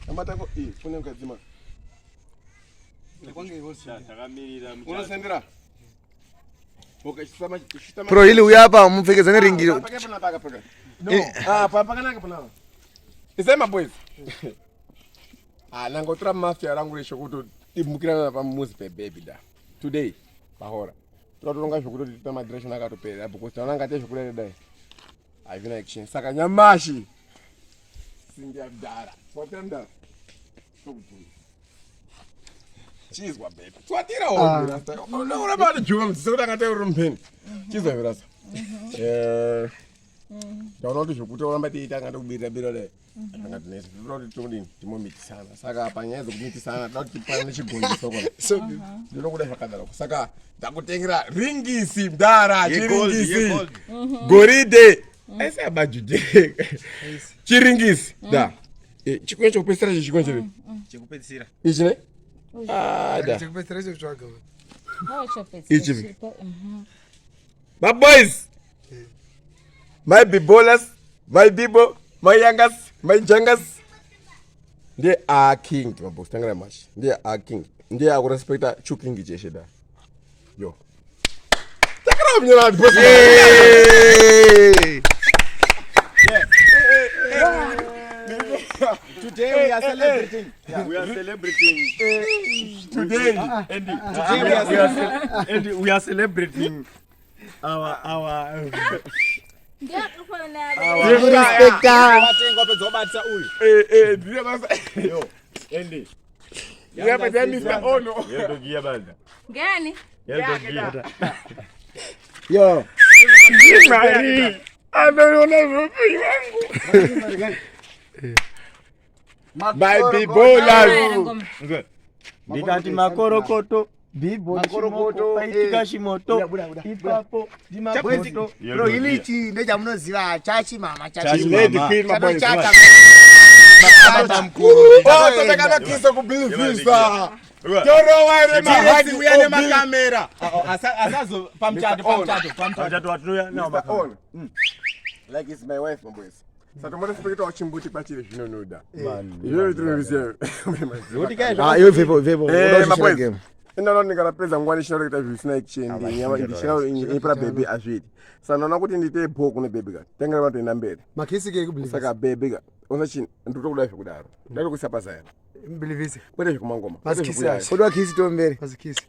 Amatako fune mkadzima. Unosendera. Prohill uyapa mupfekedzane ringiro. No. Pakanaka pana. Isema boys. Nangotora mafia rangu resho kuti timukira pamuzi pebaby da. Today bahora. Tinotonga zvokuti tipe madirection akatopera because taunanga tezvokurere dai. Havina action. Saka nyamashi singiyadara. Swatenda. Chizwa baby. Swatira wona rasta. Unaona bado juma msikuti angate urumpeni. Chizwa rasta. Ndaona kuti zvokuti uramba tiita ngati kubirira biro le. Angati nese. Zviro todini timomitisana. Saka panyaya dzokumitisana toti tipane chigondiso kona. So ndinokuda zvakadaro. Saka ndakutengera ringisi mdara chiringisi. Goride. Ese abajude. Chiringisi. Da. Chikwenye chokupesera chikwenye chekupedzisira. Ichi ne? Da. Chekupedzisira chetsvaga. Ichi. My boys. My ballers, my people, my youngers, my jungas. They are king, my boss. Thank you very much. They are king. They are respected chuking jesheda. Yo. Take it up, you know, boss. Today we are celebrating. We are celebrating. Today, Andy, we are celebrating our Andy. Yeah, but then Mr. Ono. Gani? Yo. Mari. I don't know. My people are Bigati makorokoto. Makorokoto paitika shimoto ipapo dimakoto Prohill chi ndechamunoziva chachi mama chachi mama chachi tobekana kisa kubhilivisa toro waire mahadi uyane makamera asazo pamchato watuya no like it's my wife my boys. Satomora spirito ochimbuti pachire zvinonoda. Iyo tinoziva. Iyo vevo. Game. Ina ndikapedza ngwani chinoreketa zvisina exchange nyama ndishina ipra baby azviti sanona kuti ndite bho kune baby ka tengera vantu ina mberi makisi ke kubelieve saka baby ka unachini ndikutokuda zvekudaro ndari kusapa believe kwete zvekumangoma kodwa kisi tomberi kisi